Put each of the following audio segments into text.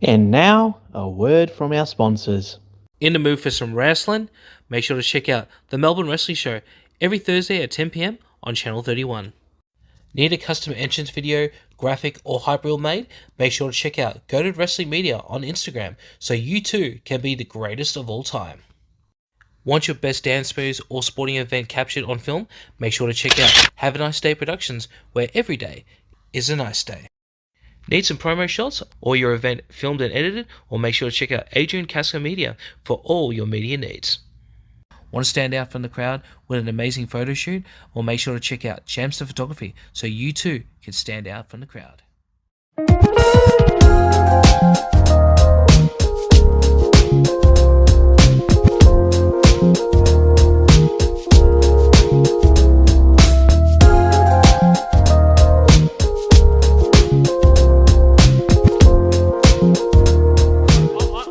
And now, a word from our sponsors. In the mood for some wrestling? Make sure to check out the Melbourne Wrestling Show every Thursday at 10 p.m. on Channel 31. Need a custom entrance video, graphic, or hype reel made? Make sure to check out Goated Wrestling Media on Instagram so you too can be the greatest of all time. Want your best dance moves or sporting event captured on film? Make sure to check out Have a Nice Day Productions, where every day is a nice day. Need some promo shots or your event filmed and edited? Or make sure to check out Adrian Casco Media for all your media needs. Want to stand out from the crowd with an amazing photo shoot? Or make sure to check out Jamster Photography so you too can stand out from the crowd.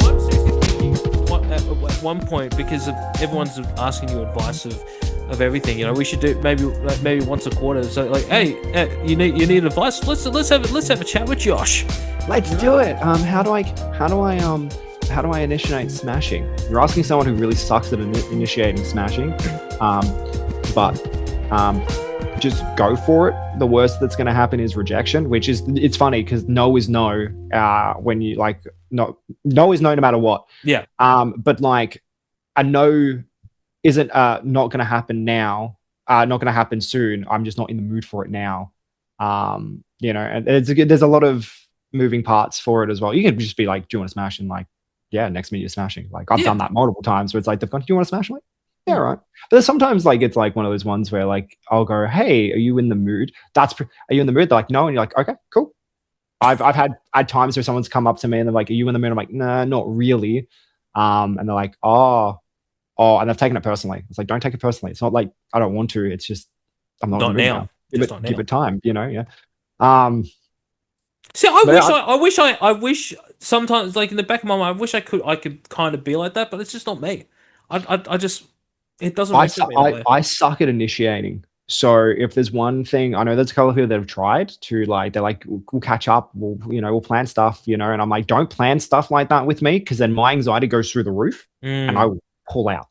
I'm seriously thinking at one point, because everyone's asking you advice of everything, you know, we should do maybe once a quarter. So like, hey, you need advice? Let's have a chat with Josh. Let's do it. How do I initiate smashing? You're asking someone who really sucks at initiating smashing, but just go for it. The worst that's going to happen is rejection, which is, it's funny because no is no. When you like no is no matter what. Yeah. But like a no isn't not going to happen now. Not going to happen soon. I'm just not in the mood for it now. You know, and there's a lot of moving parts for it as well. You can just be like, do you want to smash? And like, yeah, next minute you're smashing. Like I've done that multiple times where it's like, they've gone, do you want to smash? I'm like, yeah, right. But there's sometimes like it's like one of those ones where like I'll go, hey, are you in the mood? Are you in the mood? They're like, no, and you're like, okay, cool. I've had times where someone's come up to me and they're like, are you in the mood? I'm like, nah, not really. And they're like, oh, and they've taken it personally. It's like, don't take it personally. It's not like I don't want to. It's just I'm not in the mood now. Give it time, you know. Yeah. See, I wish sometimes, like in the back of my mind, I wish I could kind of be like that, but it's just not me. I just, it doesn't. I suck at initiating. So if there's one thing, I know there's a couple of people that have tried to like, they're like, we'll catch up, we'll plan stuff, you know, and I'm like, don't plan stuff like that with me, because then my anxiety goes through the roof and I will pull out.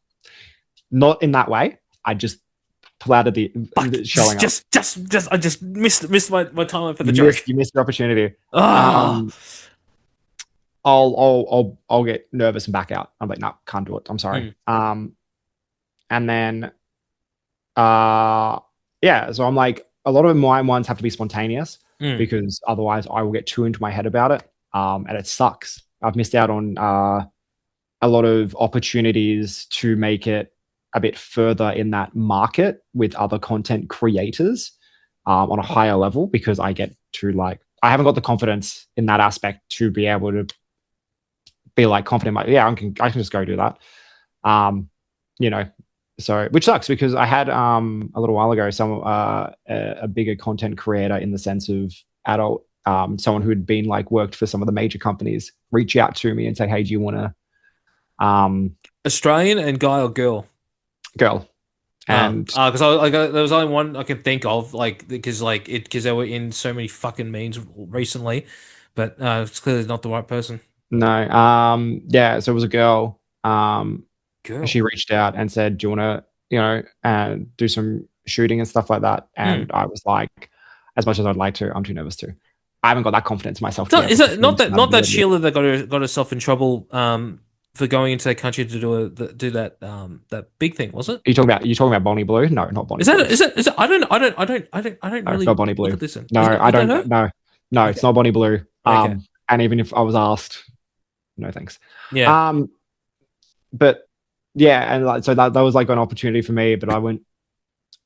Not in that way. I just pull out of the showing up. I just missed my time for the joke. You missed your opportunity. Oh. I'll get nervous and back out. I'm like, no, can't do it. I'm sorry. And then yeah, so I'm like, a lot of my ones have to be spontaneous because otherwise I will get too into my head about it. And it sucks. I've missed out on a lot of opportunities to make it a bit further in that market with other content creators on a higher level, because I get to like, I haven't got the confidence in that aspect to be able to be like confident. Like, yeah, I can just go do that. You know, so, which sucks because I had a little while ago a bigger content creator in the sense of adult, someone who had been like worked for some of the major companies, reach out to me and say, hey, do you want to Australian and guy or girl? Girl. And because there was only one I could think of, like, because they were in so many fucking memes recently, but it's clearly not the right person. No. Yeah, so it was a girl. She reached out and said, do you want to, do some shooting and stuff like that? And I was like, as much as I'd like to, I'm too nervous to. I haven't got that confidence in myself. Is it not that Sheila that got herself in trouble for going into that country to do that big thing, was it? Are you talking about Bonnie Blue? No, not Bonnie. Is it? I don't really. Not Bonnie Blue. Look at this. No, I don't. No, okay. It's not Bonnie Blue. Okay. And even if I was asked, no thanks. Yeah. But yeah, and like, so that was like an opportunity for me, but I went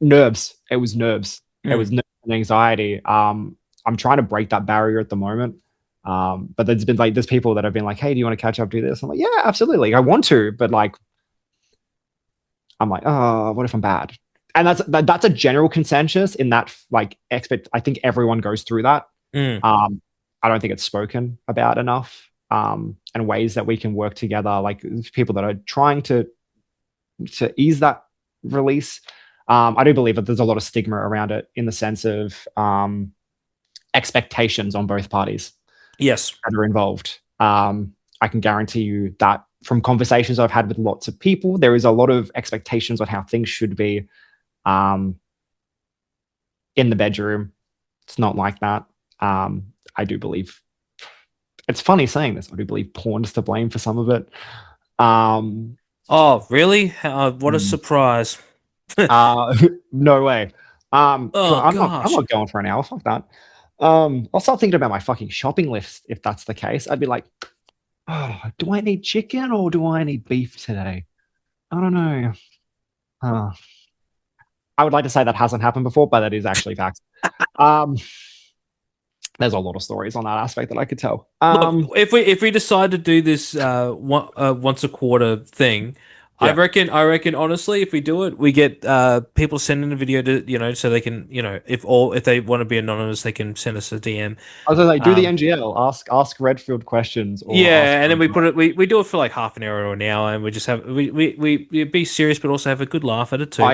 nerves. It was nerves. It was nerves and anxiety. I'm trying to break that barrier at the moment. But there's people that have been like, hey, do you want to catch up, do this? I'm like, yeah, absolutely. I want to, but like, I'm like, oh, what if I'm bad? And that's a general consensus in that, like, I think everyone goes through that. I don't think it's spoken about enough, and ways that we can work together, like people that are trying to ease that release. I do believe that there's a lot of stigma around it in the sense of expectations on both parties. Yes, that are involved. I can guarantee you that from conversations I've had with lots of people, there is a lot of expectations on how things should be in the bedroom. It's not like that. I do believe, it's funny saying this, I do believe porn's to blame for some of it. Oh, really? What a surprise. No way. I'm gosh. not going for an hour. Fuck that. I'll start thinking about my fucking shopping list if that's the case. I'd be like, oh, do I need chicken or do I need beef today? I don't know. I would like to say that hasn't happened before, but that is actually facts. There's a lot of stories on that aspect that I could tell. Look, if we decide to do this once a quarter thing, Yeah. I reckon honestly, if we do it, we get people sending a video to so they can if they want to be anonymous, they can send us a DM. I was like, do the NGL, ask Redfield questions. Or Yeah, and then we put it. We do it for like half an hour or an hour, and we just have we be serious, but also have a good laugh at it too.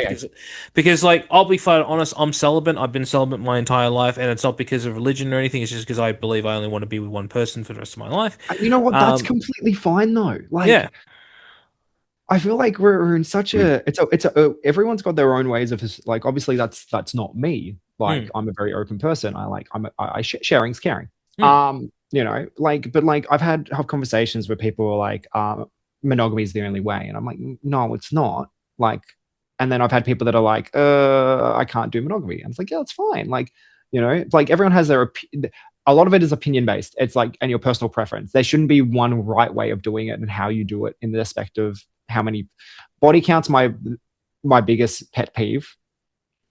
Because like I'll be quite honest, I'm celibate. I've been celibate my entire life, and it's not because of religion or anything. It's just because I believe I only want to be with one person for the rest of my life. You know what? That's completely fine though. Like, yeah. I feel like we're in such a everyone's got their own ways of like, obviously that's not me. Like I'm a very open person. Sharing's caring. But like I've had conversations where people are like, monogamy is the only way. And I'm like, no, it's not. Like, and then I've had people that are like, I can't do monogamy. And it's like, yeah, it's fine. Like, like everyone has their a lot of it is opinion based. It's like, and your personal preference. There shouldn't be one right way of doing it and how you do it in the aspect of how many body counts. My biggest pet peeve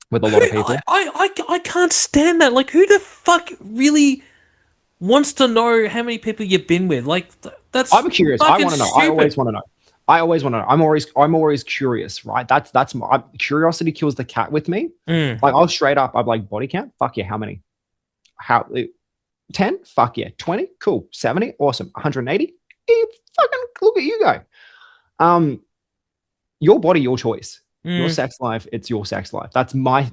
with a lot of people. I can't stand that. Like, who the fuck really wants to know how many people you've been with? Like, that's. I'm curious. I want to know. I always want to know. I'm always curious, right? That's my curiosity kills the cat with me. Like I'll straight up, I'm like, body count? Fuck yeah, how many? 10? Fuck yeah. 20? Cool. 70? Awesome. 180? Fucking look at you go. Your body, your choice. Your sex life, it's your sex life. That's my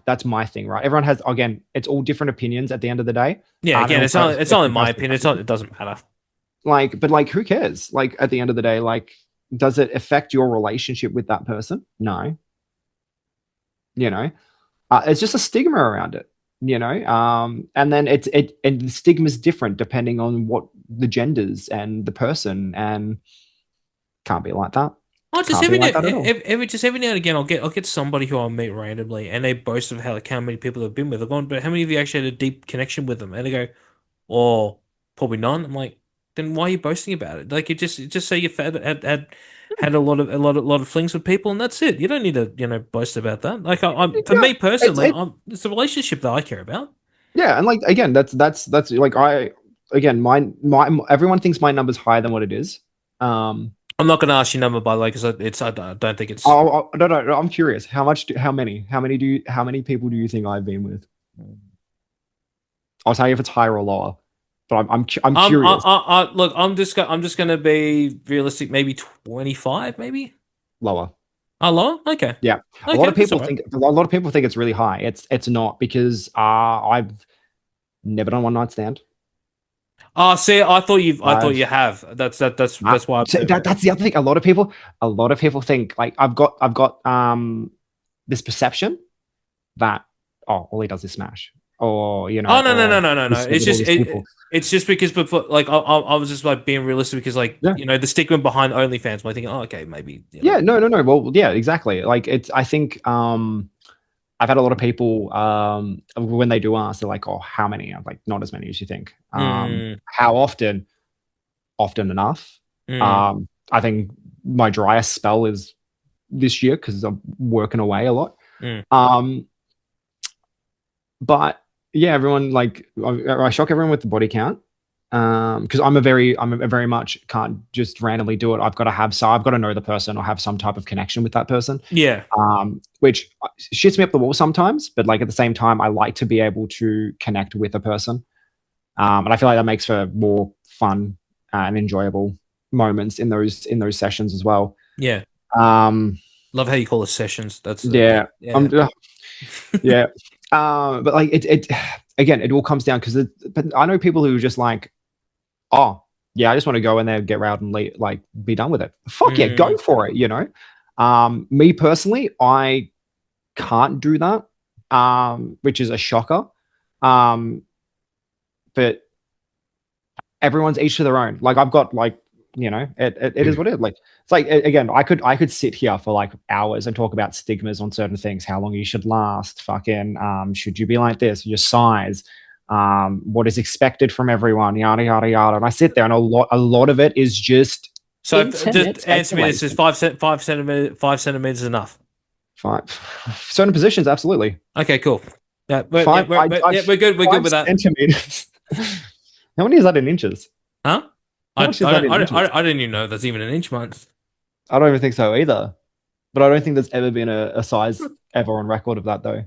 thing, right? Everyone has, again, it's all different opinions at the end of the day. Yeah, again, it's not in my opinion. It doesn't matter. But who cares? Like at the end of the day, like, does it affect your relationship with that person? No. It's just a stigma around it. And then and the stigma is different depending on what the genders and the person, and can't be like that. Oh, just every now and again, I'll get somebody who I'll meet randomly, and they boast of how many people they've been with. I've gone, but how many of you actually had a deep connection with them? And they go, oh, probably none. I'm like, then why are you boasting about it? Like, just say you've had a lot of flings with people, and that's it. You don't need to boast about that. Like, for me personally, it's a relationship that I care about. Yeah, and like again, that's like everyone thinks my number's higher than what it is. I'm not going to ask your number, by the way, because I don't think it's. No, I'm curious. How many people do you think I've been with? I'll tell you if it's higher or lower. But I'm curious. Look, I'm just going to be realistic. Maybe 25, maybe lower. Oh, lower? Okay. Yeah. Okay, a lot of people think it's really high. It's not, because I've never done one night stand. Oh, see, I thought you have. That's why. That's the other thing. A lot of people think, like, I've got this perception that all he does is smash, or Oh, no. It's just because before, like, I was just like being realistic, because like the stigma behind OnlyFans. I'm thinking, okay, maybe. No. Well, yeah, exactly. Like, I think I've had a lot of people when they do ask, they're like, oh, how many? I'm like, not as many as you think. How often? Often enough. I think my driest spell is this year because I'm working away a lot. But yeah, everyone, like, I shock everyone with the body count. Because I'm a very much can't just randomly do it. I've got to know the person or have some type of connection with that person. Yeah. Which shits me up the wall sometimes, but like at the same time, I like to be able to connect with a person. And I feel like that makes for more fun and enjoyable moments in those sessions as well. Yeah. Love how you call it sessions. That's yeah. Yeah. But like it again, it all comes down but I know people who are just like, oh, yeah, I just want to go in there, get riled, and like be done with it. Fuck yeah, go for it. You know, me personally, I can't do that, which is a shocker. But everyone's each to their own. Like I've got like, you know, it is what it is. Like it's like again, I could sit here for like hours and talk about stigmas on certain things, how long you should last, fucking should you be like this, your size, what is expected from everyone, yada yada yada. And I sit there and a lot of it is just so just answer me this: is 5 centimeters enough? Certain positions, absolutely. Okay, cool. Yeah, we're good. We're good with that. Centimeters. How many is that in inches? Huh? I didn't even know that's even an inch, man. I don't even think so either. But I don't think there's ever been a size ever on record of that though.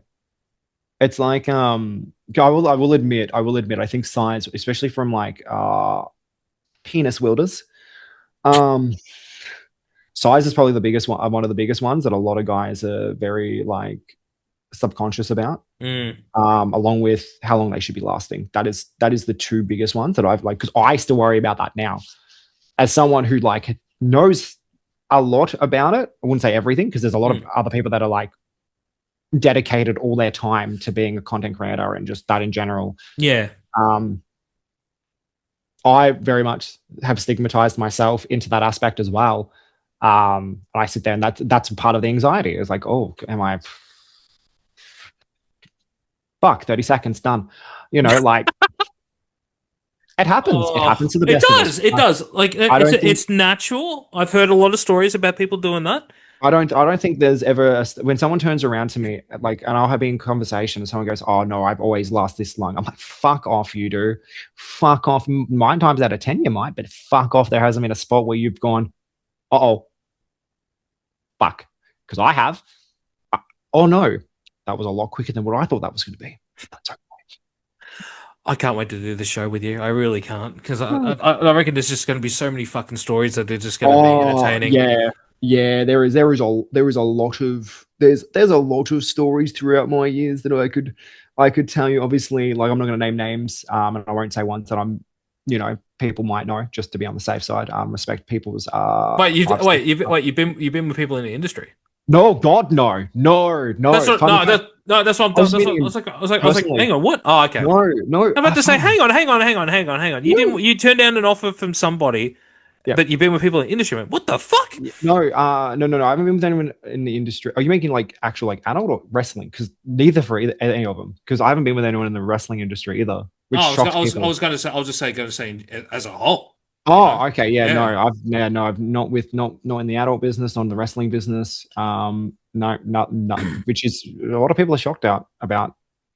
It's like I will admit, I think size, especially from like penis wielders, size is probably the biggest one of the biggest ones that a lot of guys are very like subconscious about, along with how long they should be lasting. That is the two biggest ones that I've like, because I still worry about that now as someone who like knows a lot about it. I wouldn't say everything, because there's a lot of other people that are like dedicated all their time to being a content creator and just that in general. Yeah. I very much have stigmatized myself into that aspect as well. I sit there and that's part of the anxiety. It's like, oh, am I 30 seconds done, you know, like it happens. It happens to the best. It does. Like it's natural. I've heard a lot of stories about people doing that. I don't think there's ever when someone turns around to me like, and I'll have been in conversation and someone goes, oh no, I've always last this long. I'm like, fuck off, you do. Fuck off. 9 times out of 10 you might, but fuck off. There hasn't been a spot where you've gone, uh-oh, fuck, because I have. Oh no, that was a lot quicker than what I thought that was going to be. That's okay. I can't wait to do the show with you. I really can't, because I reckon there's just going to be so many fucking stories that they're just going to be entertaining. Yeah, there is a lot of stories throughout my years that I could tell you. Obviously, like I'm not going to name names, and I won't say ones that I'm, you know, people might know, just to be on the safe side. Respect people's. You've been with people in the industry. No, God, no. That's what, that's what I'm. I was like, hang on, what? Oh, okay. No. I'm about to say, hang on. You turned down an offer from somebody. Yeah. But you've been with people in the industry. What the fuck? No. I haven't been with anyone in the industry. Are you making like actual like adult or wrestling? Because neither for any of them. Because I haven't been with anyone in the wrestling industry either. Which I was going to say as a whole. Oh, okay, yeah. No, I've not in the adult business, not in the wrestling business. No, which is a lot of people are shocked about.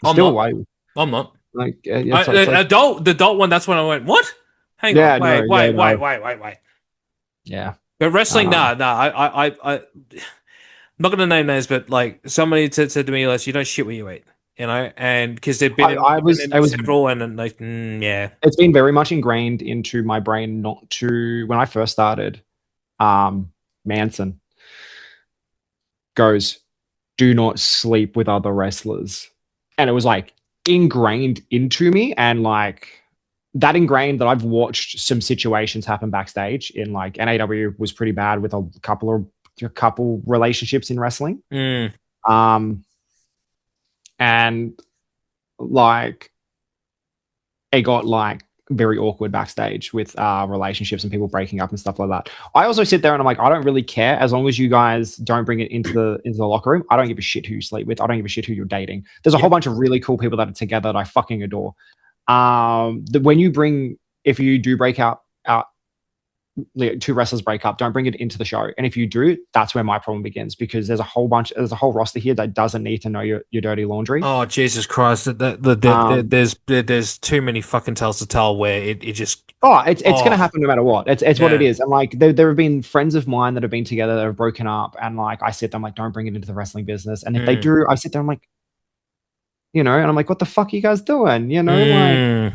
I'm not. Like the adult one. That's when I went, what? Hang on, wait. Yeah. But wrestling, I'm not going to name names, but like somebody said to me, like, you don't shit what you eat, you know, and because they've been several, and like, yeah. It's been very much ingrained into my brain not to, when I first started, Manson goes, do not sleep with other wrestlers. And it was like ingrained into me, and like, that ingrained that I've watched some situations happen backstage in like NAW was pretty bad with a couple relationships in wrestling. And like it got like very awkward backstage with relationships and people breaking up and stuff like that. I also sit there and I'm like, I don't really care as long as you guys don't bring it into the locker room. I don't give a shit who you sleep with. I don't give a shit who you're dating. There's a whole bunch of really cool people that are together that I fucking adore. If you do break out, two wrestlers break up, don't bring it into the show. And if you do, that's where my problem begins, because there's a whole roster here that doesn't need to know your dirty laundry. Oh, Jesus Christ. There's too many fucking tales to tell where it just... it's going to happen no matter what. It's what it is. And like, there have been friends of mine that have been together that have broken up, and like, I sit there, I'm like, don't bring it into the wrestling business. And if they do, I sit there, I'm like, you know, and I'm like, what the fuck are you guys doing? You know, like,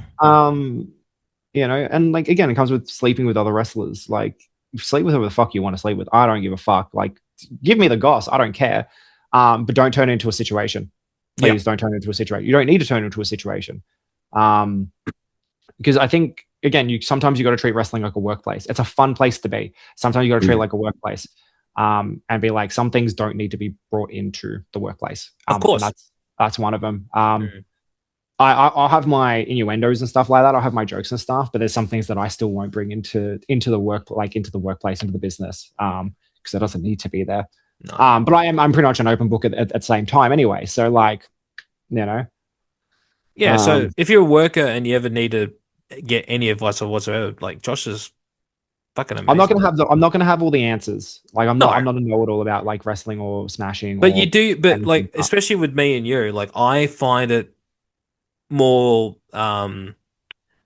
you know, and like, again, it comes with sleeping with other wrestlers. Like, sleep with whoever the fuck you want to sleep with. I don't give a fuck. Like, give me the goss. I don't care. But don't turn it into a situation. Please don't turn it into a situation. You don't need to turn it into a situation. Because I think again, sometimes you got to treat wrestling like a workplace. It's a fun place to be. Sometimes you got to treat it like a workplace, and be like, some things don't need to be brought into the workplace. Of course. And that's one of them. I'll have my innuendos and stuff like that. I'll have my jokes and stuff, but there's some things that I still won't bring into the work, like into the workplace, into the business, because it doesn't need to be there. No. But I'm pretty much an open book at the same time anyway. So like, you know. Yeah. So if you're a worker and you ever need to get any advice or whatsoever, like Josh is fucking amazing. I'm not gonna have all the answers. Like I'm not a know-it-all about like wrestling or smashing. But you do. But like, especially with me and you, like I find it more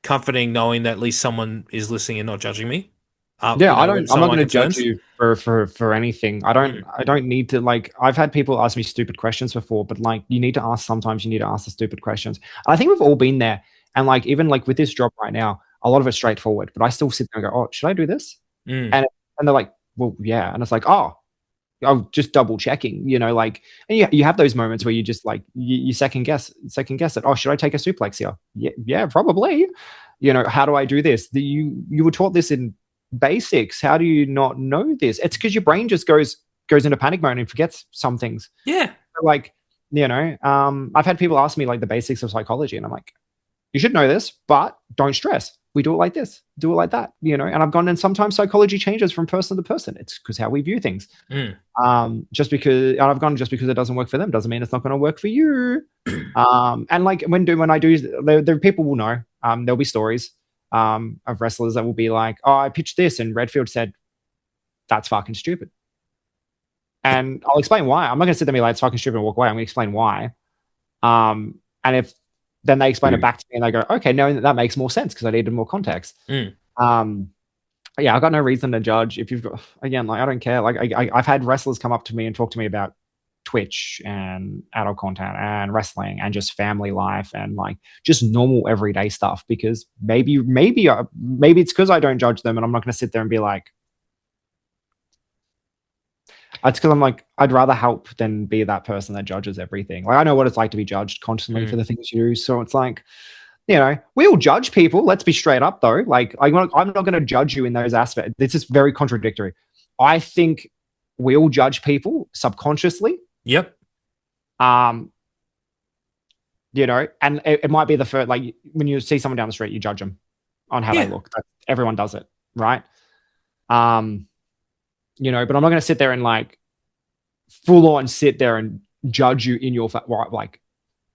comforting knowing that at least someone is listening and not judging me. I'm not going to judge you for anything. I don't need to, like, I've had people ask me stupid questions before, but like sometimes you need to ask the stupid questions. And I think we've all been there. And like, even like with this job right now, a lot of it's straightforward, but I still sit there and go, oh, should I do this? And they're like, well, yeah. And it's like, oh, I'm just double checking, you know, like, and you have those moments where you just like, you second guess it. Oh, should I take a suplex here? Yeah, probably. You know, how do I do this? You were taught this in basics. How do you not know this? It's because your brain just goes into panic mode and forgets some things. Yeah. Like, you know, I've had people ask me like the basics of psychology, and I'm like, you should know this, but don't stress. We do it like this, do it like that, you know. And I've gone, and sometimes psychology changes from person to person. It's because how we view things. Just because it doesn't work for them doesn't mean it's not going to work for you. And like when I do, there people will know. There'll be stories of wrestlers that will be like, oh, I pitched this, and Redfield said, that's fucking stupid. And I'll explain why. I'm not going to sit there and be like, it's fucking stupid and walk away. I'm going to explain why. And if then they explain it back to me and they go, okay, no, that makes more sense because I needed more context. Yeah, I've got no reason to judge. If you've got, again, like, I don't care. Like I've had wrestlers come up to me and talk to me about Twitch and adult content and wrestling and just family life and like just normal everyday stuff, because maybe it's because I don't judge them, and I'm not going to sit there and be like, it's because I'm like, I'd rather help than be that person that judges everything. Like, I know what it's like to be judged constantly for the things you do. So it's like, you know, we all judge people. Let's be straight up though. Like, I'm not going to judge you in those aspects. This is very contradictory. I think we all judge people subconsciously. Yep. You know, and it might be the first, like when you see someone down the street, you judge them on how they look. Everyone does it, right? You know, but I'm not going to sit there and like full on sit there and judge you in your like,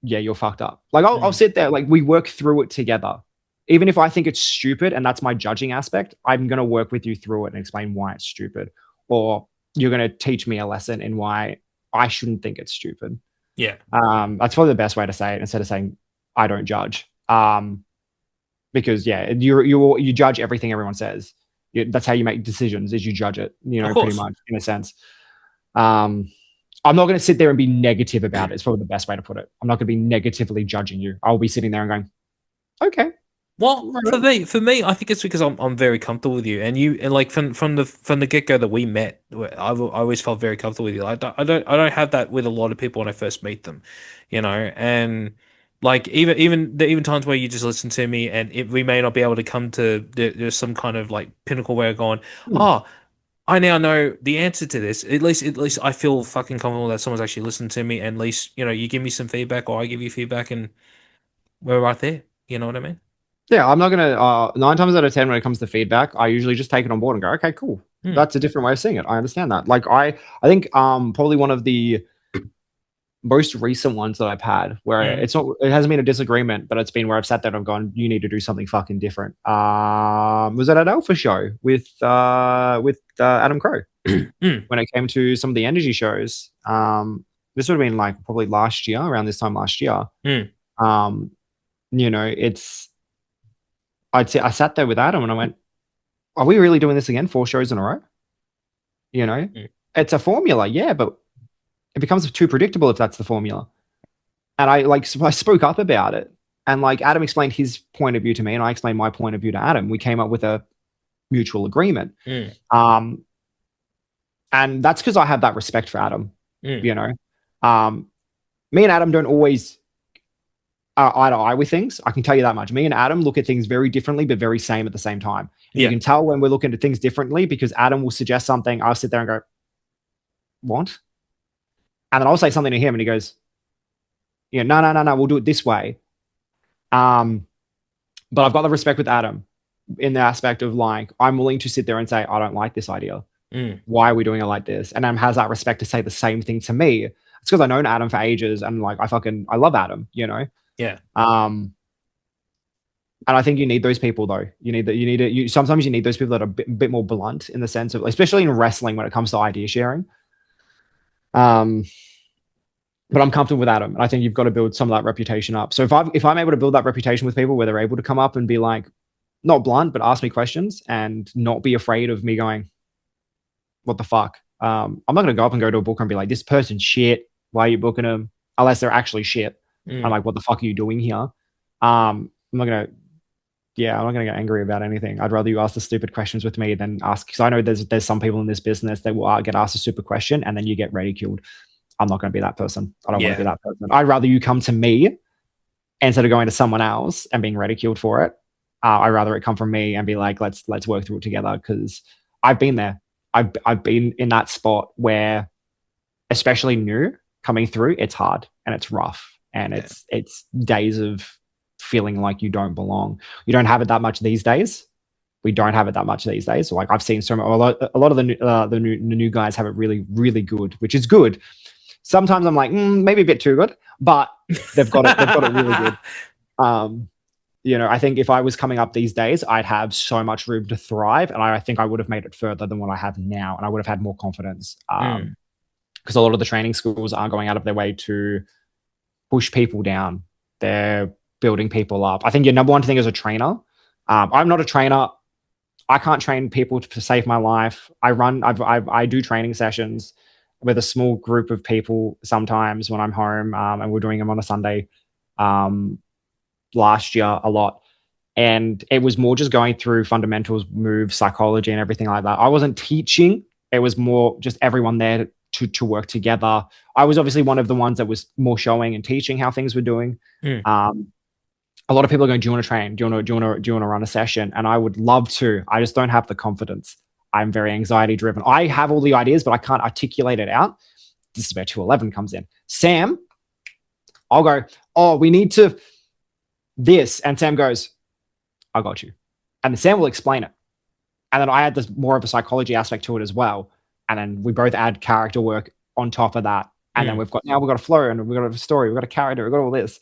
yeah, you're fucked up. Like I'll sit there, like we work through it together. Even if I think it's stupid and that's my judging aspect, I'm going to work with you through it and explain why it's stupid. Or you're going to teach me a lesson in why I shouldn't think it's stupid. Yeah. That's probably the best way to say it, instead of saying I don't judge. Because yeah, you judge everything everyone says. That's how you make decisions, is you judge it, you know, pretty much in a sense. I'm not going to sit there and be negative about it. It's probably the best way to put it. I'm not going to be negatively judging you. I'll be sitting there and going, okay. Well, for me, I think it's because I'm very comfortable with you, and like from the get go that we met, I always felt very comfortable with you. I don't have that with a lot of people when I first meet them, you know, and like even times where you just listen to me and we may not be able to come to there's some kind of like pinnacle where we're going, oh, I now know the answer to this. At least I feel fucking comfortable that someone's actually listened to me, and at least, you know, you give me some feedback or I give you feedback, and we're right there. You know what I mean? Yeah, I'm not gonna 9 times out of 10 when it comes to feedback, I usually just take it on board and go, okay, cool. That's a different way of seeing it. I understand that. Like I think probably one of the most recent ones that I've had where it hasn't been a disagreement, but it's been where I've sat there and I've gone, you need to do something fucking different. Was at an Alpha show with Adam Crow when it came to some of the energy shows. This would have been like probably last year, around this time last year. You know, I sat there with Adam and I went, are we really doing this again 4 shows in a row? You know, it's a formula, yeah, but it becomes too predictable if that's the formula. And I spoke up about it, and like Adam explained his point of view to me and I explained my point of view to Adam. We came up with a mutual agreement. And that's because I have that respect for Adam, you know. Me and Adam don't always eye to eye with things. I can tell you that much. Me and Adam look at things very differently, but very same at the same time. And you can tell when we're looking at things differently because Adam will suggest something. I'll sit there and go, what? And then I'll say something to him and he goes, no, we'll do it this way. But I've got the respect with Adam in the aspect of like, I'm willing to sit there and say, I don't like this idea. Why are we doing it like this? And Adam has that respect to say the same thing to me. It's because I've known Adam for ages and like, I love Adam, you know? Yeah. And I think you need those people though. Sometimes you need those people that are a bit more blunt in the sense of, especially in wrestling when it comes to idea sharing. But I'm comfortable with Adam. And I think you've got to build some of that reputation up. So if I'm able to build that reputation with people where they're able to come up and be like, not blunt, but ask me questions and not be afraid of me going, what the fuck? I'm not going to go up and go to a booker and be like, this person's shit. Why are you booking them? Unless they're actually shit. I'm like, what the fuck are you doing here? I'm not going to get angry about anything. I'd rather you ask the stupid questions with me than ask, because I know there's some people in this business that will get asked a stupid question and then you get ridiculed. I'm not going to be that person. I don't want to be that person. I'd rather you come to me instead of going to someone else and being ridiculed for it. I'd rather it come from me and be like, let's work through it together, because I've been there. I've been in that spot where, especially new coming through, it's hard and it's rough and it's days of feeling like you don't belong. You don't have it that much these days. We don't have it that much these days. So like I've seen a lot of the new guys have it really, really good, which is good. Sometimes I'm like, maybe a bit too good, but they've got it really good. I think if I was coming up these days, I'd have so much room to thrive. And I think I would have made it further than what I have now. And I would have had more confidence. Because a lot of the training schools are going out of their way to push people down. They're building people up. I think your number one thing as a trainer, I'm not a trainer. I can't train people to save my life. I do training sessions with a small group of people sometimes when I'm home, and we're doing them on a Sunday. Last year a lot, and it was more just going through fundamentals, moves, psychology, and everything like that. I wasn't teaching. It was more just everyone there to work together. I was obviously one of the ones that was more showing and teaching how things were doing. A lot of people are going, do you want to train? Do you want to run a session? And I would love to. I just don't have the confidence. I'm very anxiety driven. I have all the ideas, but I can't articulate it out. This is where 211 comes in. Sam, I'll go, oh, we need to this. And Sam goes, I got you. And then Sam will explain it. And then I add this more of a psychology aspect to it as well. And then we both add character work on top of that. And then we've got a flow and we've got a story, we've got a character, we've got all this.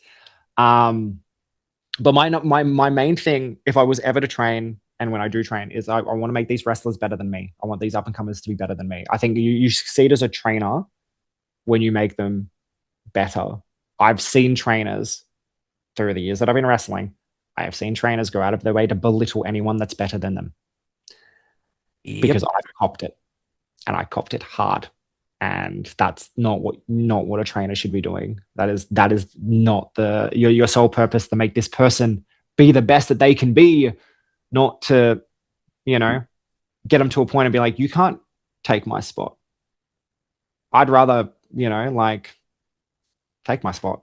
But my main thing, if I was ever to train, and when I do train, is I want to make these wrestlers better than me. I want these up and comers to be better than me. I think you succeed as a trainer when you make them better. I've seen trainers through the years that I've been wrestling. I have seen trainers go out of their way to belittle anyone that's better than them. Because I've copped it, and I copped it hard. And that's not what a trainer should be doing. That is not your sole purpose, to make this person be the best that they can be, not to, get them to a point and be like, you can't take my spot. I'd rather, take my spot.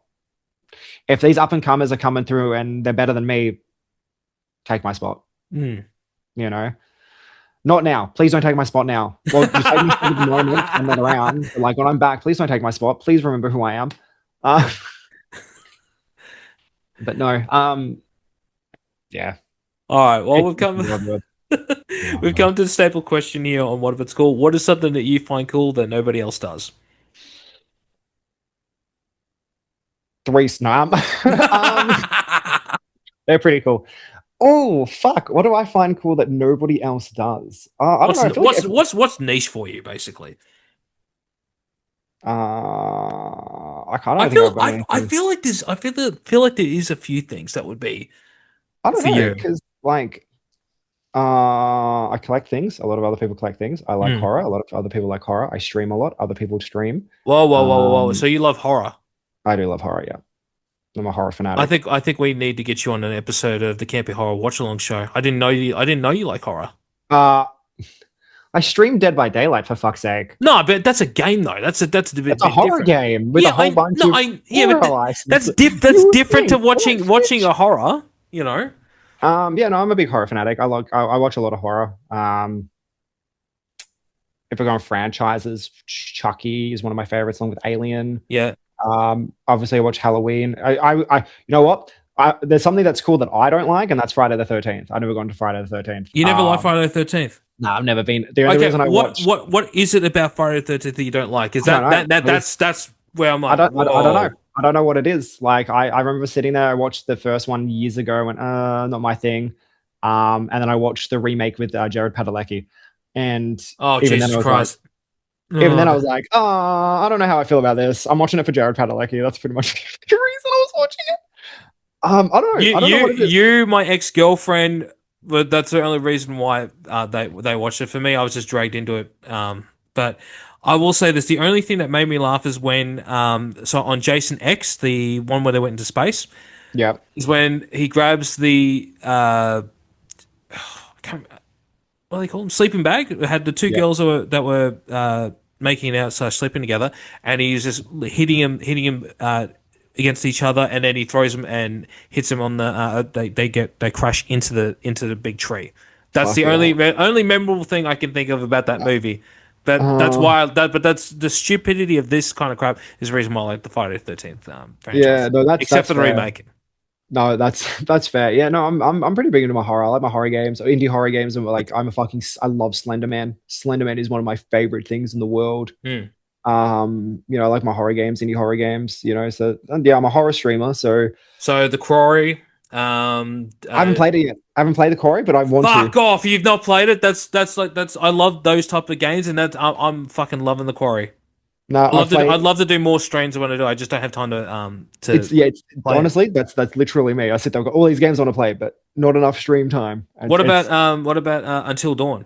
If these up and comers are coming through and they're better than me, take my spot. Not now. Please don't take my spot now. Well, you take me for the moment and then around. But like when I'm back, please don't take my spot. Please remember who I am. But no. Yeah. All right. Well, we've come to the staple question here on What If It's Cool. What is something that you find cool that nobody else does? Three snap. They're pretty cool. Oh fuck! What do I find cool that nobody else does? I don't know. What's niche for you, basically? I can't. I feel like there is a few things that would be. I don't know, because I collect things. A lot of other people collect things. I like horror. A lot of other people like horror. I stream a lot. Other people stream. Whoa! So you love horror? I do love horror. Yeah. I'm a horror fanatic. I think we need to get you on an episode of the Campy Horror Watch Along show. I didn't know you like horror. I streamed Dead by Daylight for fuck's sake. No, but that's a game though. That's a bit It's a horror different. game with a whole bunch of but horror licenses. that's different to watching a horror. You know. Yeah, no, I'm a big horror fanatic. I watch a lot of horror. If we're going franchises, Chucky is one of my favorites, along with Alien. Yeah. Obviously, I watch Halloween. You know what? There's something that's cool that I don't like, and that's Friday the 13th. I've never gone to Friday the 13th. You never liked Friday the 13th? No, I've never been. The only reason I watched... What is it about Friday the 13th that you don't like? Is that's where I'm like, I don't know. I don't know what it is. Like, I remember sitting there, I watched the first one years ago, and went, not my thing. And then I watched the remake with Jared Padalecki. And Jesus Christ. Even then I was like, I don't know how I feel about this. I'm watching it for Jared Padalecki. That's pretty much the reason I was watching it. I don't know. I don't know what it is. You, my ex-girlfriend, but that's the only reason why they watched it. For me, I was just dragged into it. But I will say this: the only thing that made me laugh is when so on Jason X, the one where they went into space, is when he grabs the what do they call them? Sleeping bag. It had the two girls that were making out / sleeping together, and he's just hitting him against each other, and then he throws them and hits them on the. They crash into the big tree. That's the only memorable thing I can think of about that movie. That's why. But that's the stupidity of this kind of crap is the reason why I like the Friday the 13th franchise. Yeah, no, except for the remake. No, that's fair. Yeah, no, I'm pretty big into my horror. I like my horror games, indie horror games, and like I love Slender Man. Slender Man is one of my favorite things in the world. I like my horror games, indie horror games. I'm a horror streamer. So the Quarry. I haven't played it yet. I haven't played the Quarry, but I want to. Fuck off! You've not played it. That's. I love those type of games, and I'm fucking loving the Quarry. No, I'd love to do more streams when I do. I just don't have time to. Honestly, that's literally me. I sit there, I've got all these games I want to play, but not enough stream time. What about Until Dawn?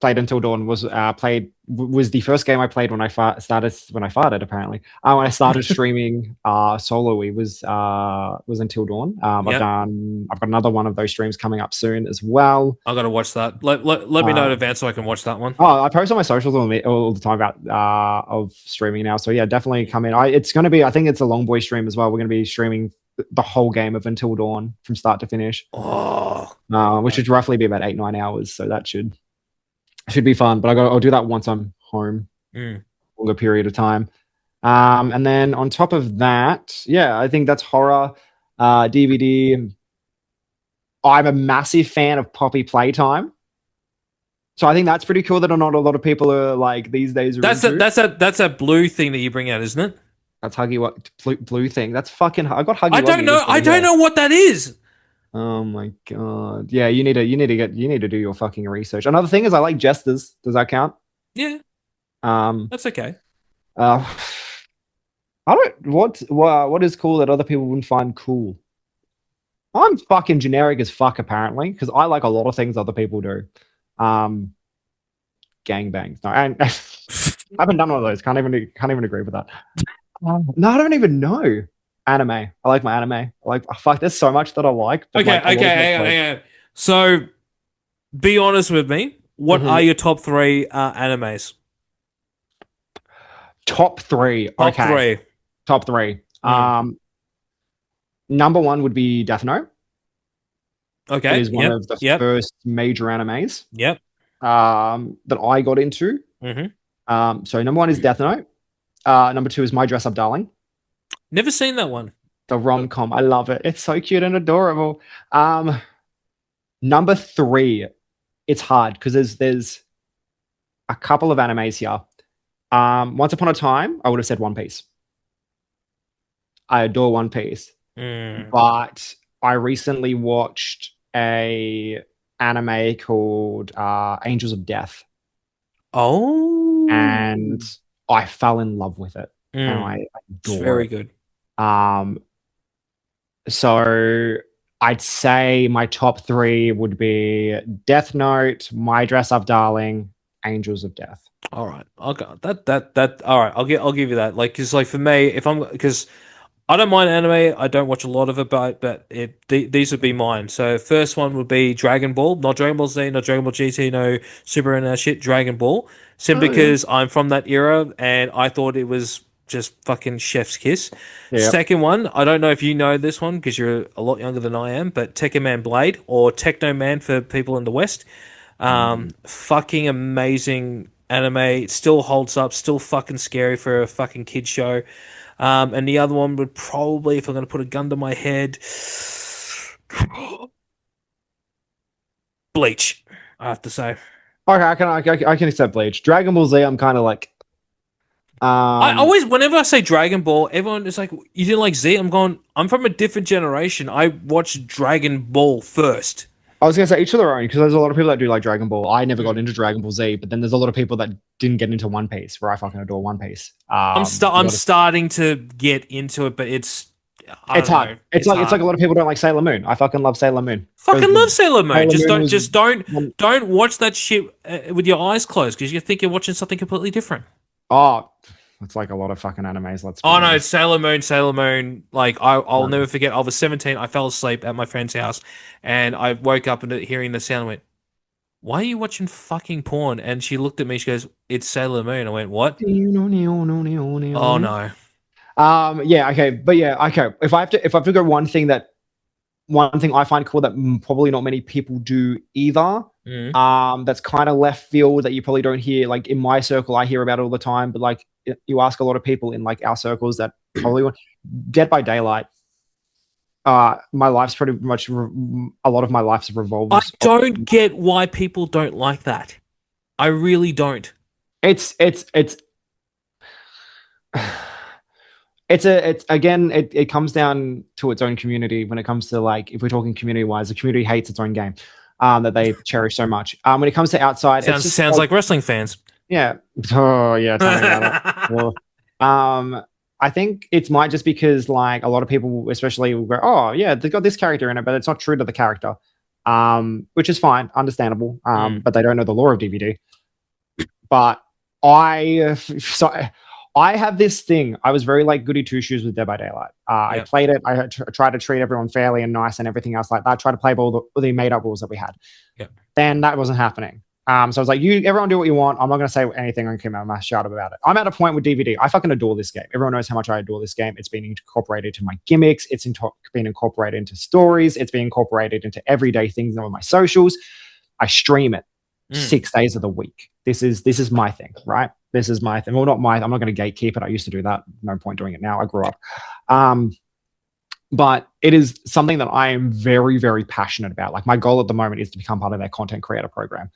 Played Until Dawn was the first game I played when I farted. Apparently, when I started streaming solo-y was Until Dawn. I've got another one of those streams coming up soon as well. I got to watch that. Let me know in advance so I can watch that one. I post on my socials all the time about of streaming now. So yeah, definitely come in. It's going to be. I think it's a long boy stream as well. We're going to be streaming the whole game of Until Dawn from start to finish. Which should roughly be about 8-9 hours. So that should be fun, but I'll do that once I'm home, longer period of time. And then on top of that, I think that's horror, DVD. I'm a massive fan of Poppy Playtime, so I think that's pretty cool that not a lot of people are like these days. That's a blue thing that you bring out, isn't it? That's Huggy blue thing. That's fucking. I got Huggy. I don't know. I don't know what that is. Oh my god! Yeah, you need to do your fucking research. Another thing is I like jesters. Does that count? Yeah. That's okay. I don't. What is cool that other people wouldn't find cool? I'm fucking generic as fuck apparently because I like a lot of things other people do. Gangbangs. No, and I haven't done one of those. Can't even agree with that. No, I don't even know. Anime. I like my anime. There's so much that I like. Okay, hang on. So, be honest with me. What are your top 3 animes? Top 3. Okay. Top 3. Number 1 would be Death Note. Okay. It is one of the first major animes. Yep. That I got into. So number 1 is Death Note. Number 2 is My Dress Up Darling. Never seen that one. The rom-com. I love it. It's so cute and adorable. Number 3, it's hard because there's a couple of animes here. Once Upon a Time, I would have said One Piece. I adore One Piece. But I recently watched a anime called Angels of Death. Oh. And I fell in love with it. And I adore it's very good. So I'd say my top 3 would be Death Note, My Dress Up Darling, Angels of Death. All right, I'll go that. All right, I'll give you that. Because for me, because I don't mind anime. I don't watch a lot of it, but these would be mine. So first one would be Dragon Ball, not Dragon Ball Z, not Dragon Ball GT, no Super and shit. Dragon Ball, simply Oh, yeah. because I'm from that era and I thought it was just fucking chef's kiss. Yeah. Second one, I don't know if you know this one because you're a lot younger than I am, but Tekken Man Blade or Techno Man for people in the West. Fucking amazing anime. It still holds up. Still fucking scary for a fucking kid show. And the other one would probably, if I'm going to put a gun to my head, Bleach. I have to say. Okay, I can accept Bleach. Dragon Ball Z, I'm kind of like. I always, whenever I say Dragon Ball, everyone is like, "You didn't like Z?" I'm going. I'm from a different generation. I watched Dragon Ball first. I was gonna say each of their own because there's a lot of people that do like Dragon Ball. I never got into Dragon Ball Z, but then there's a lot of people that didn't get into One Piece, where I fucking adore One Piece. I'm starting to get into it, but it's hard. Know. It's like a lot of people don't like Sailor Moon. I fucking love Sailor Moon. Fucking love Sailor Moon. Just Don't watch that shit with your eyes closed because you think you're watching something completely different. Oh, it's like a lot of fucking animes. No, it's Sailor Moon. Like I'll never forget. I was 17. I fell asleep at my friend's house, and I woke up and hearing the sound. I went, "Why are you watching fucking porn?" And she looked at me. She goes, "It's Sailor Moon." I went, "What?" Oh no. Yeah. Okay. But yeah. Okay. If I have to go one thing I find cool that probably not many people do either. That's kind of left field that you probably don't hear. Like in my circle, I hear about it all the time. But like you ask a lot of people in like our circles that probably want Dead by Daylight. My life's pretty much a lot of my life's revolved. I don't get why people don't like that. I really don't. It's again, it comes down to its own community when it comes to like, if we're talking community wise, the community hates its own game that they cherish so much. When it comes to outside, sounds like wrestling fans. Yeah. Oh yeah. Tell me about it. I think it might just because like a lot of people, especially, will go, oh yeah, they've got this character in it, but it's not true to the character, which is fine, understandable. But they don't know the lore of DVD. But I have this thing. I was very like goody two shoes with Dead by Daylight. I played it. I tried to treat everyone fairly and nice and everything else like that. I tried to play by all the made up rules that we had. Then that wasn't happening. So I was like, everyone do what you want. I'm not going to say anything on camera. I'm going to shout about it. I'm at a point with DVD. I fucking adore this game. Everyone knows how much I adore this game. It's been incorporated into my gimmicks. It's been incorporated into stories. It's been incorporated into everyday things on my socials. I stream it 6 days of the week. This is my thing, right? This is my thing. Well, not my. I'm not going to gatekeep it. I used to do that. No point doing it now. I grew up. But it is something that I am very, very passionate about. Like my goal at the moment is to become part of their content creator program.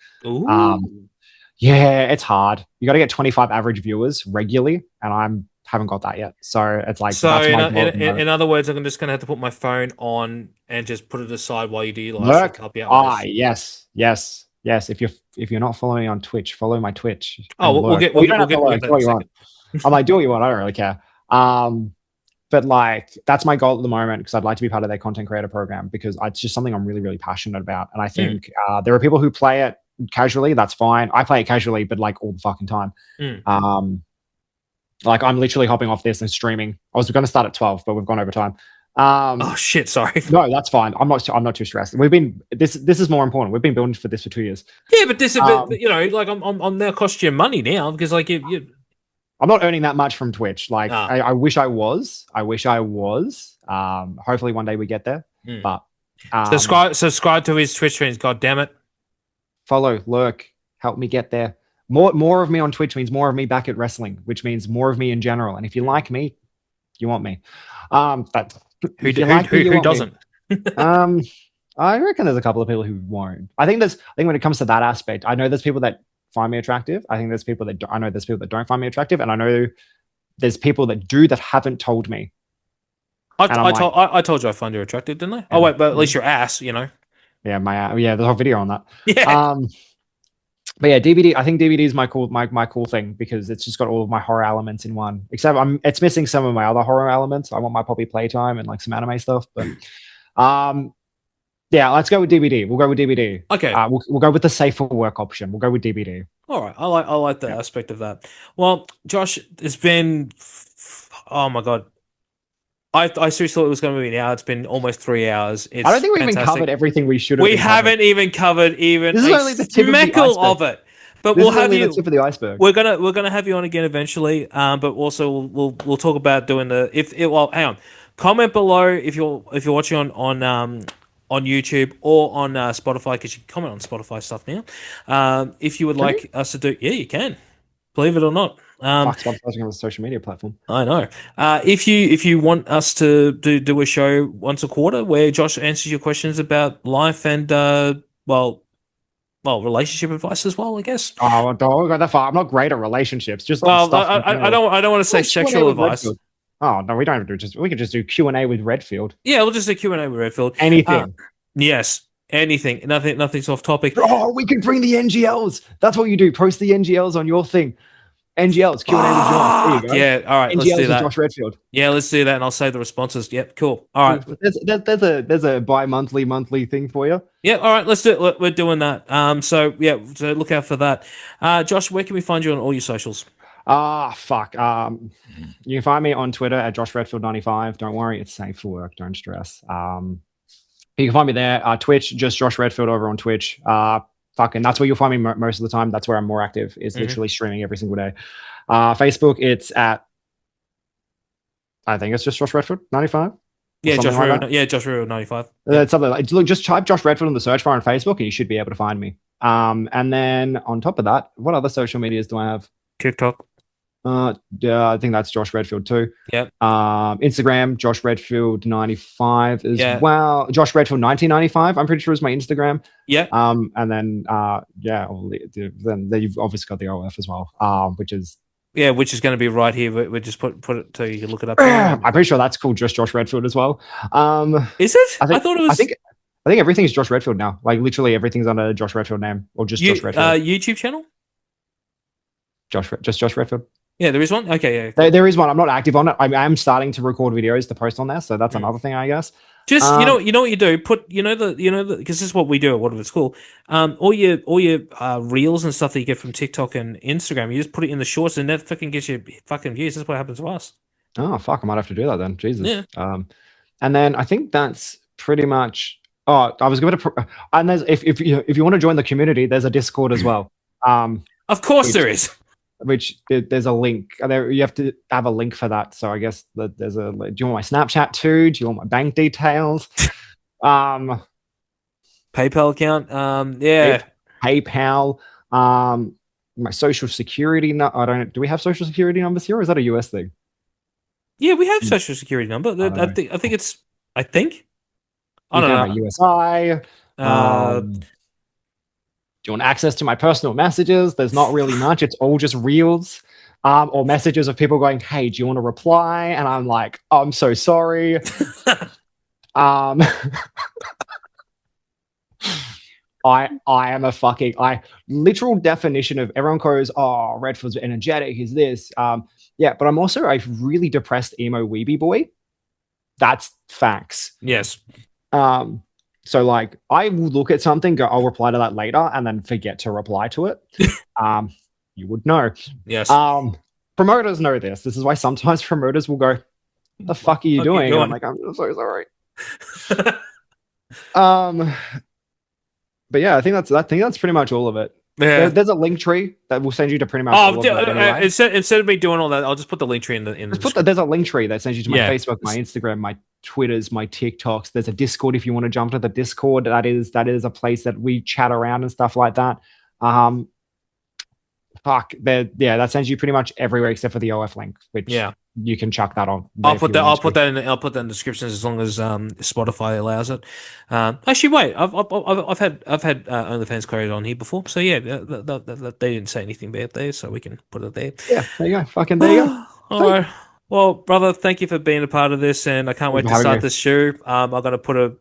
Yeah, it's hard. You got to get 25 average viewers regularly, and I haven't got that yet. So it's like, in other words, I'm just going to have to put my phone on and just put it aside while you do your live stream. Help you out with this. Yes. If you're not following me on Twitch, follow my Twitch. Oh, we'll get that. I'm like, do what you want. I don't really care. But like, that's my goal at the moment because I'd like to be part of their content creator program because it's just something I'm really, really passionate about. And I think there are people who play it casually. That's fine. I play it casually, but like all the fucking time. Like I'm literally hopping off this and streaming. I was going to start at 12, but we've gone over time. Oh shit! Sorry. No, that's fine. I'm not too stressed. This is more important. We've been building for this for 2 years. Yeah, but this is like I'm now cost you money now because like you. I'm not earning that much from Twitch. Like I wish I was. Hopefully one day we get there. But subscribe to his Twitch streams. God damn it! Follow, lurk, help me get there. More of me on Twitch means more of me back at wrestling, which means more of me in general. And if you like me, you want me. Who doesn't? I reckon there's a couple of people who won't. I think when it comes to that aspect, I know there's people that find me attractive. I think there's people that don't find me attractive, and I know there's people that do that haven't told me. I told you I find you attractive, didn't I? Yeah. Oh wait, but at least your ass, you know. Yeah, there's a whole video on that. Yeah. But yeah, DVD. I think DVD is my cool thing because it's just got all of my horror elements in one. Except it's missing some of my other horror elements. I want my Poppy playtime and like some anime stuff. But yeah, let's go with DVD. We'll go with DVD. Okay. We'll go with the safer work option. We'll go with DVD. All right. I like that aspect of that. Well, Josh, it's been, oh my God. I seriously thought it was going to be an hour. It's been almost 3 hours. It's I don't think we even fantastic. covered everything we should have. We haven't even covered even This is only the tip of the smeckle iceberg. of it. But This we'll is have only you. the tip of the iceberg. We're gonna have you on again eventually. But also we'll talk about doing the well. Hang on. Comment below if you're watching on YouTube or on Spotify, because you can comment on Spotify stuff now. If you would like us to do, yeah, you can. Believe it or not. Spotify's on a social media platform. I know. If you want us to do a show once a quarter where Josh answers your questions about life and relationship advice as well, I guess. Oh, don't go that far. I'm not great at relationships. Just well, stuff I don't want to say sexual advice. Redfield. Oh no, we don't have to do. We could just do Q&A with Redfield. Yeah, we'll just do Q&A with Redfield. Anything. Yes, anything. Nothing's off topic. Oh, we can bring the NGLs. That's what you do. Post the NGLs on your thing. NGLs, Q&A with Josh. There you go. Yeah, all right, NGLs let's do that. Josh Redfield. Yeah, let's do that, and I'll save the responses. Yep, cool. All right. There's a monthly thing for you. Yeah, all right, let's do it. We're doing that. So look out for that. Josh, where can we find you on all your socials? Fuck. You can find me on Twitter at JoshRedfield95. Don't worry, it's safe for work. Don't stress. You can find me there. Twitch, just Josh Redfield over on Twitch. Fucking, that's where you'll find me most of the time. That's where I'm more active. Is literally streaming every single day. Facebook, it's at, I think it's just Josh Redfield 95. Yeah, Josh Redfield 95. It's something like, look, just type Josh Redfield in the search bar on Facebook, and you should be able to find me. And then on top of that, what other social medias do I have? TikTok. Yeah, I think that's Josh Redfield too. Yep. Instagram, Josh Redfield 95 as well. Josh Redfield 1995. I'm pretty sure is my Instagram. Yeah. And then then you've obviously got the OF as well. Which is going to be right here. We just put it so you can look it up. I'm pretty sure that's called just Josh Redfield as well. Is it? I thought it was. I think everything's Josh Redfield now. Like literally everything's under Josh Redfield name or just Josh Redfield. YouTube channel. Just Josh Redfield. Yeah, there is one. Okay, yeah. Cool. There is one. I'm not active on it. I am starting to record videos to post on there, so that's another thing, I guess. Just you know what you do. Put because this is what we do at What If It's Cool. All your reels and stuff that you get from TikTok and Instagram, you just put it in the shorts, and that fucking gets you fucking views. That's what happens to us. Oh fuck! I might have to do that then. Jesus. Yeah. And then I think that's pretty much. Oh, I was going to. And there's if you want to join the community, there's a Discord as well. Of course there is. Which there's a link there. You have to have a link for that. So I guess that there's a. Do you want my Snapchat too? Do you want my bank details? PayPal account. Yeah. PayPal. My social security. Do we have social security numbers here? Or is that a US thing? Yeah, we have social security number. I think it's. I think. I don't know. USI. Do you want access to my personal messages? There's not really much. It's all just reels or messages of people going, hey, do you want to reply? And I'm like, oh, I'm so sorry. I am a fucking literal definition of everyone goes, oh, Redfield's energetic, he's this. Yeah, but I'm also a really depressed emo weeby boy. That's facts. Yes. So like I will look at something, go, I'll reply to that later, and then forget to reply to it. You would know. Yes. Promoters know this. This is why sometimes promoters will go, what the fuck are you doing? And I'm like, I'm so sorry. But yeah, I think that's pretty much all of it. Yeah. There's a link tree that will send you to pretty much all of that anyway. Instead of me doing all that, I'll just put the link tree in the there's a link tree that sends you to my Facebook, my Instagram, my Twitters, my TikToks. There's a Discord if you want to jump to the Discord. That is a place that we chat around and stuff like that. That sends you pretty much everywhere except for the OF link, which you can chuck that on. I'll put that in the descriptions as long as Spotify allows it. Actually, wait, I've had OnlyFans queries on here before, so yeah, they didn't say anything bad there, so we can put it there. Yeah, there you go. Fucking there you go. All right. Well, brother, thank you for being a part of this, and I can't wait to start this show. I'm gonna put a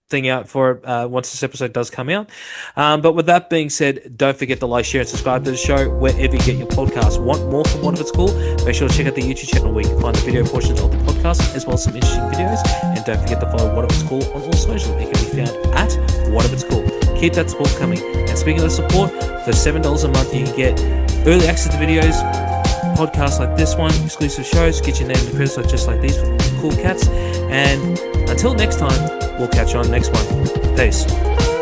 thing out for it once this episode does come out. But with that being said, don't forget to like, share, and subscribe to the show wherever you get your podcasts. Want more from What If It's Cool? Make sure to check out the YouTube channel where you can find the video portions of the podcast as well as some interesting videos. And don't forget to follow What If It's Cool on all socials. It can be found at What If It's Cool. Keep that support coming. And speaking of support, for $7 a month you can get early access to videos, podcasts like this one, exclusive shows, get your name in the credits just like these cool cats. And until next time, we'll catch you on the next one. Peace.